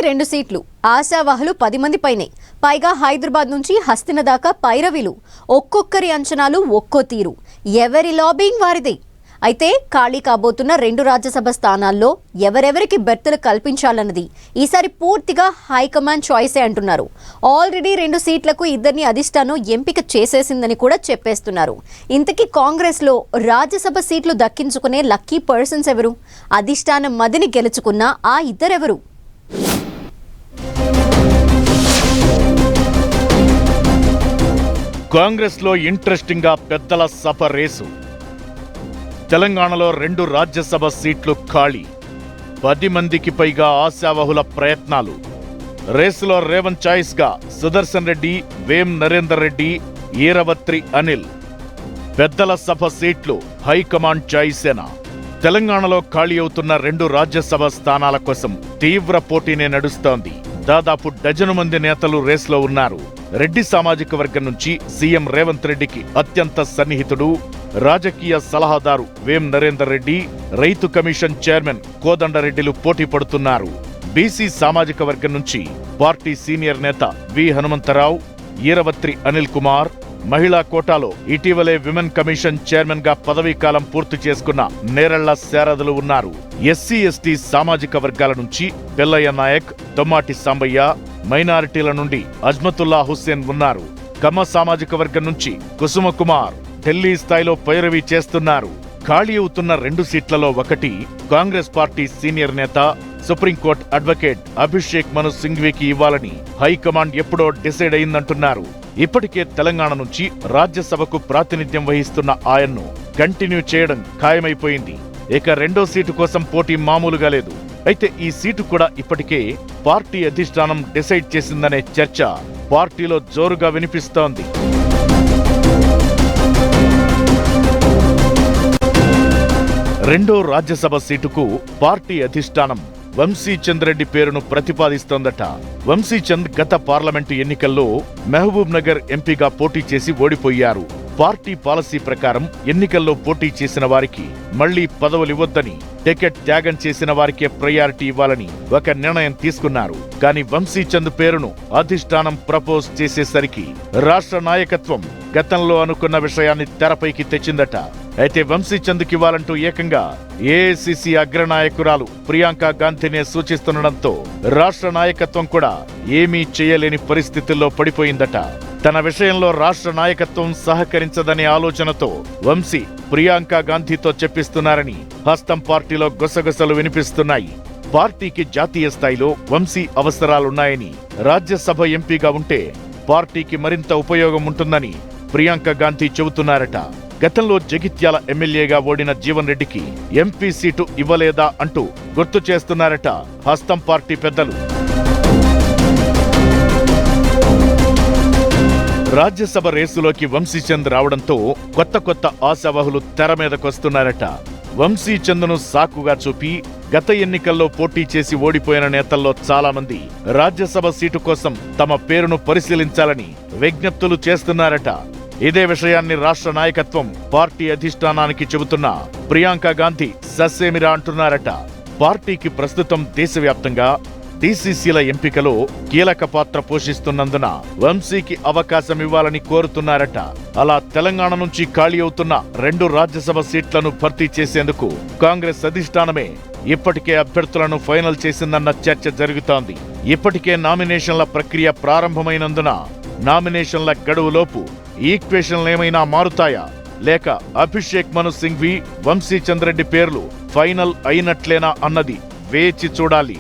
2 సీట్లు, ఆశావాహులు 10 మంది పైనే. పైగా హైదరాబాద్ నుంచి హస్తిన దాకా పైరవీలు. ఒక్కొక్కరి అంచనాలు ఒక్కో తీరు. ఎవరి లాబింగ్ వారిదే. అయితే ఖాళీ కాబోతున్న 2 రాజ్యసభ స్థానాల్లో ఎవరెవరికి బెర్తులు కల్పించాలన్నది ఈసారి పూర్తిగా హైకమాండ్ చాయిసే అంటున్నారు. ఆల్రెడీ 2 సీట్లకు ఇద్దరిని అధిష్టానం ఎంపిక చేసేసిందని కూడా చెప్పేస్తున్నారు. ఇంతకీ కాంగ్రెస్లో రాజ్యసభ సీట్లు దక్కించుకునే లక్కీ పర్సన్స్ ఎవరు? అధిష్టానం మదిని గెలుచుకున్న ఆ ఇద్దరెవరు? కాంగ్రెస్లో ఇంట్రెస్టింగ్ గా పెద్దల సభ రేసు. తెలంగాణలో 2 రాజ్యసభ సీట్లు ఖాళీ. 10 మందికి పైగా ఆశావహుల ప్రయత్నాలు. రేసులో రేవంత్ చాయిస్ గా సుదర్శన్ రెడ్డి, వేం నరేందర్ రెడ్డి, ఈరవత్రి అనిల్. పెద్దల సభ సీట్లు హైకమాండ్ చాయిసేనా? తెలంగాణలో ఖాళీ అవుతున్న 2 రాజ్యసభ స్థానాల కోసం తీవ్ర పోటీనే నడుస్తోంది. దాదాపు డజను మంది నేతలు రేసులో ఉన్నారు. రెడ్డి సామాజిక వర్గం నుంచి సీఎం రేవంత్ రెడ్డికి అత్యంత సన్నిహితుడు, రాజకీయ సలహాదారు వేం నరేందర్ రెడ్డి, రైతు కమిషన్ చైర్మన్ కోదండరెడ్డిలు పోటీ పడుతున్నారు. బీసీ సామాజిక వర్గం నుంచి పార్టీ సీనియర్ నేత వి హనుమంతరావు, ఈరవత్రి అనిల్ కుమార్, మహిళా కోటాలో ఇటీవలే విమెన్ కమిషన్ చైర్మన్ గా పదవీకాలం పూర్తి చేసుకున్న నేరళ్ల శారదలు ఉన్నారు. ఎస్సీ ఎస్టీ సామాజిక వర్గాల నుంచి పెల్లయ్య నాయక్, తొమ్మాటి సాంబయ్య, మైనారిటీల నుండి అజ్మతుల్లా హుస్సేన్ ఉన్నారు. కమ్మ సామాజిక వర్గం నుంచి కుసుమ కుమార్ ఢిల్లీ స్థాయిలో పైరవీ చేస్తున్నారు. ఖాళీ అవుతున్న 2 సీట్లలో ఒకటి కాంగ్రెస్ పార్టీ సీనియర్ నేత, సుప్రీంకోర్టు అడ్వకేట్ అభిషేక్ మను సింఘ్వీకి ఇవ్వాలని హైకమాండ్ ఎప్పుడో డిసైడ్ అయిందంటున్నారు. ఇప్పటికే తెలంగాణ నుంచి రాజ్యసభకు ప్రాతినిధ్యం వహిస్తున్న ఆయన్ను కంటిన్యూ చేయడం ఖాయమైపోయింది. ఇక 2వ సీటు కోసం పోటీ మామూలుగా లేదు. అయితే ఈ సీటు కూడా ఇప్పటికే పార్టీ అధిష్టానం డిసైడ్ చేసిందనే చర్చ పార్టీలో జోరుగా వినిపిస్తోంది. రెండో రాజ్యసభ సీటుకు పార్టీ అధిష్టానం వంశీచంద్ రెడ్డి పేరును ప్రతిపాదిస్తోందట. వంశీచంద్ గత పార్లమెంటు ఎన్నికల్లో మహబూబ్ నగర్ ఎంపీగా పోటీ చేసి ఓడిపోయారు. పార్టీ పాలసీ ప్రకారం ఎన్నికల్లో పోటీ చేసిన వారికి మళ్లీ పదవులివ్వొద్దని, టికెట్ త్యాగం చేసిన వారికే ప్రయారిటీ ఇవ్వాలని ఒక నిర్ణయం తీసుకున్నారు. కానీ వంశీచంద్ పేరును అధిష్టానం ప్రపోజ్ చేసేసరికి రాష్ట్ర నాయకత్వం గతంలో అనుకున్న విషయాన్ని తెరపైకి తెచ్చిందట. అయితే వంశీచంద్కి ఇవ్వాలంటూ ఏకంగా ఏఐసిసి అగ్రనాయకురాలు ప్రియాంక గాంధీనే సూచిస్తుండటంతో రాష్ట్ర నాయకత్వం కూడా ఏమీ చేయలేని పరిస్థితుల్లో పడిపోయిందట. తన విషయంలో రాష్ట్ర నాయకత్వం సహకరించదనే ఆలోచనతో వంశీ ప్రియాంక గాంధీతో చెప్పిస్తున్నారని హస్తం పార్టీలో గుసగుసలు వినిపిస్తున్నాయి. పార్టీకి జాతీయ స్థాయిలో వంశీ అవసరాలున్నాయని, రాజ్యసభ ఎంపీగా ఉంటే పార్టీకి మరింత ఉపయోగం ఉంటుందని ప్రియాంక గాంధీ చెబుతున్నారట. గతంలో జగిత్యాల ఎమ్మెల్యేగా ఓడిన జీవన్ రెడ్డికి ఎంపీ సీటు ఇవ్వలేదా అంటూ గుర్తు చేస్తున్నారట హస్తం పార్టీ పెద్దలు. రాజ్యసభ రేసులోకి వంశీచంద్ రావడంతో కొత్త ఆశావహులు తెర మీదకొస్తున్నారట. వంశీచంద్ను సాకుగా చూపి గత ఎన్నికల్లో పోటీ చేసి ఓడిపోయిన నేతల్లో చాలా మంది రాజ్యసభ సీటు కోసం తమ పేరును పరిశీలించాలని విజ్ఞప్తులు చేస్తున్నారట. ఇదే విషయాన్ని రాష్ట్ర నాయకత్వం పార్టీ అధిష్టానానికి చెబుతున్న ప్రియాంక గాంధీ సస్సేమిరా అంటున్నారట. పార్టీకి ప్రస్తుతం దేశవ్యాప్తంగా డీసీసీల ఎంపికలో కీలక పాత్ర పోషిస్తున్నందున వంశీకి అవకాశం ఇవ్వాలని కోరుతున్నారట. అలా తెలంగాణ నుంచి ఖాళీ అవుతున్న 2 రాజ్యసభ సీట్లను భర్తీ చేసేందుకు కాంగ్రెస్ అధిష్టానమే ఇప్పటికే అభ్యర్థులను ఫైనల్ చేసిందన్న చర్చ జరుగుతోంది. ఇప్పటికే నామినేషన్ల ప్రక్రియ ప్రారంభమైనందున నామినేషన్ల గడువులోపు ఈక్వేషన్లేమైనా మారుతాయా, లేక అభిషేక్ మను సింఘ్వి, వంశీచంద్ రెడ్డి పేర్లు ఫైనల్ అయినట్లేనా అన్నది వేచి చూడాలి.